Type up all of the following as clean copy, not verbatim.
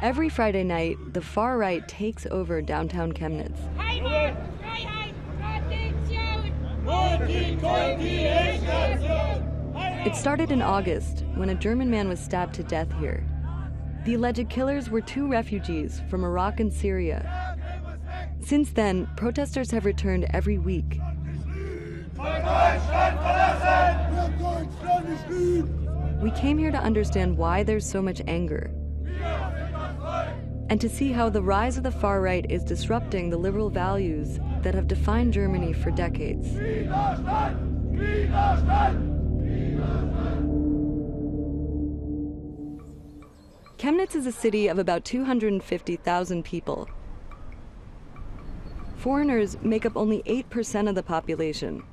Every Friday night, the far right takes over downtown Chemnitz. It started in August when a German man was stabbed to death here. The alleged killers were two refugees from Iraq and Syria. Since then, protesters have returned every week. We came here to understand why there's so much anger, and to see how the rise of the far right is disrupting the liberal values that have defined Germany for decades. Chemnitz is a city of about 250,000 people. Foreigners make up only 8% of the population.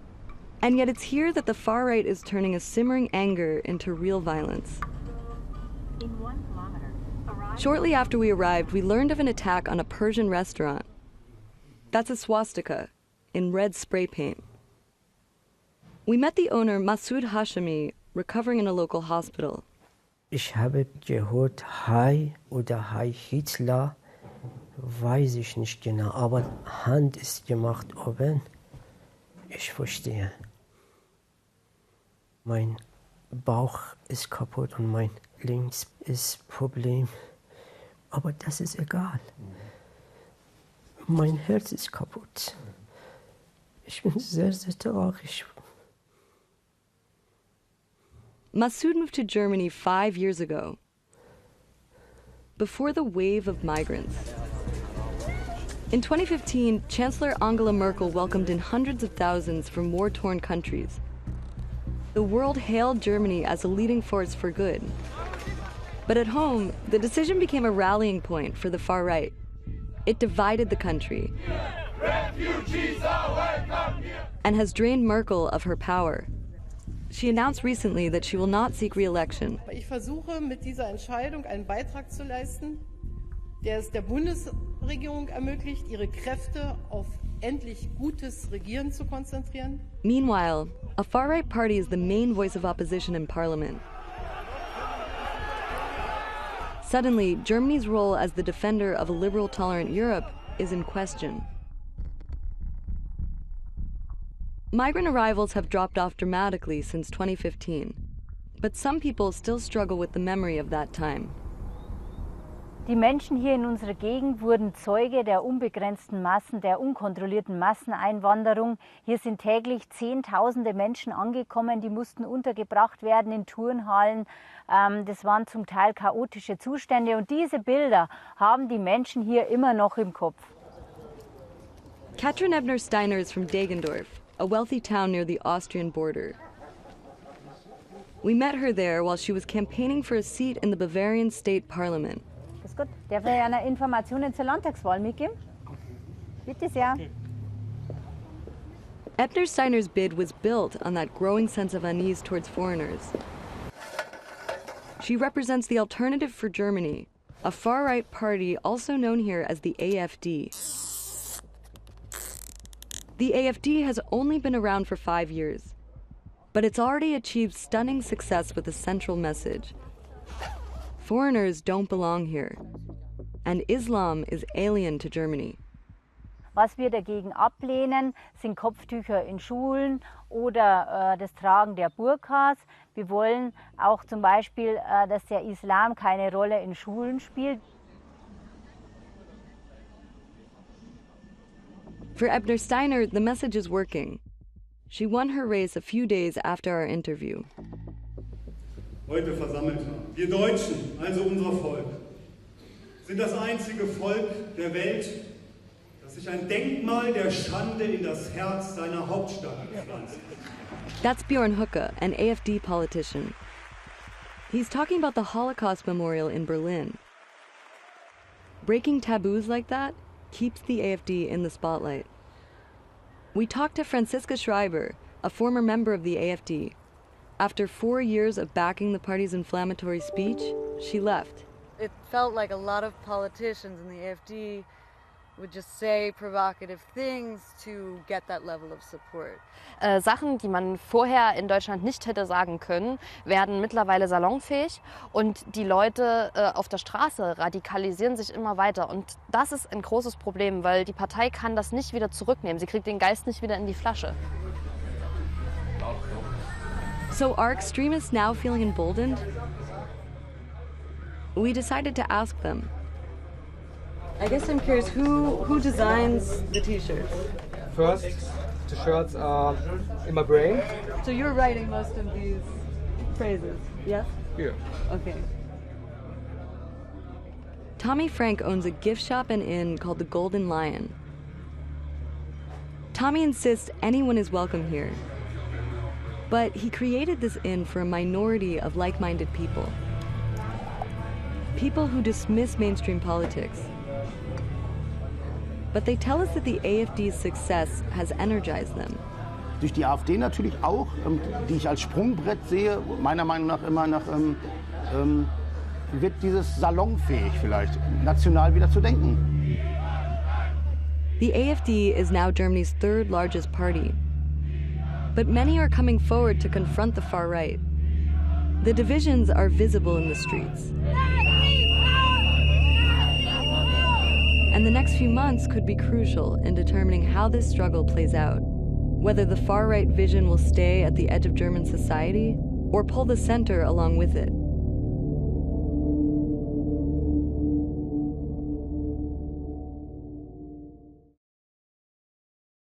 And yet it's here that the far right is turning a simmering anger into real violence. Shortly after we arrived, we learned of an attack on a Persian restaurant. That's a swastika in red spray paint. We met the owner, Masoud Hashemi, recovering in a local hospital. Ich habe gehört, Heil oder Heil Hitler, weiß ich nicht genau, aber Hand ist gemacht oben. Ich verstehe. Mein Bauch ist kaputt und mein Links ist Problem. Aber das ist egal. Mein Herz ist kaputt. Ich bin sehr, sehr traurig. Masoud moved to Germany 5 years ago, before the wave of migrants. In 2015, Chancellor Angela Merkel welcomed in hundreds of thousands from war-torn countries. The world hailed Germany as a leading force for good. But at home, the decision became a rallying point for the far right. It divided the country and has drained Merkel of her power. She announced recently that she will not seek re-election. Ich versuche mit dieser Entscheidung einen Beitrag zu leisten, der es der Bundesregierung ermöglicht, ihre Kräfte auf endlich gutes Regieren zu konzentrieren. Meanwhile, a far-right party is the main voice of opposition in parliament. Suddenly, Germany's role as the defender of a liberal, tolerant Europe is in question. Migrant arrivals have dropped off dramatically since 2015, but some people still struggle with the memory of that time. Die Menschen hier in unserer Gegend wurden Zeuge der unbegrenzten Massen, der unkontrollierten Masseneinwanderung. Hier sind täglich Zehntausende Menschen angekommen, die mussten untergebracht werden in Turnhallen. Das waren zum Teil chaotische Zustände und diese Bilder haben die Menschen hier immer noch im Kopf. Katrin Ebner-Steiner is from Degendorf, a wealthy town near the Austrian border. We met her there while she was campaigning for a seat in the Bavarian state parliament. Ist gut. Darf ich eine Informationen zur Landtagswahl mitgeben? Bitte sehr. Ebner-Steiner's bid was built on that growing sense of unease towards foreigners. She represents the Alternative for Germany, a far-right party also known here as the AfD. The AfD has only been around for 5 years, but it's already achieved stunning success with a central message. Foreigners don't belong here, and Islam is alien to Germany. Was wir dagegen ablehnen, sind Kopftücher in Schulen oder das Tragen der Burkas. Wir wollen auch zum Beispiel, dass der Islam keine Rolle in Schulen spielt. For Ebner-Steiner, the message is working. She won her race a few days after our interview. Heute versammelt haben. Wir Deutschen, also unser Volk, sind das einzige Volk der Welt, das sich ein Denkmal der Schande in das Herz seiner Hauptstadt pflanzt. That's Björn Höcke, an AfD politician. He's talking about the Holocaust Memorial in Berlin. Breaking taboos like that keeps the AfD in the spotlight. We talked to Franziska Schreiber, a former member of the AfD. After 4 years of backing the party's inflammatory speech, she left. It felt like a lot of politicians in the AfD would just say provocative things to get that level of support. Sachen, die man vorher in Deutschland nicht hätte sagen können, werden mittlerweile salonfähig und die Leute auf der Straße radikalisieren sich immer weiter. Und das ist ein großes Problem, weil die Partei kann das nicht wieder zurücknehmen. Sie kriegt den Geist nicht wieder in die Flasche. So are extremists now feeling emboldened? We decided to ask them. I guess I'm curious, who designs the t-shirts? First, the shirts are in my brain. So you're writing most of these phrases, yes? Yeah. Okay. Tommy Frank owns a gift shop and inn called the Golden Lion. Tommy insists anyone is welcome here. But he created this inn for a minority of like-minded people. People who dismiss mainstream politics. But they tell us that the AfD's success has energized them. Durch die AfD natürlich auch, die ich als Sprungbrett sehe, meiner Meinung nach immer nach, wird dieses salonfähig vielleicht, national wieder zu denken. The AfD is now Germany's third largest party. But many are coming forward to confront the far right. The divisions are visible in the streets. And the next few months could be crucial in determining how this struggle plays out. Whether the far-right vision will stay at the edge of German society or pull the center along with it.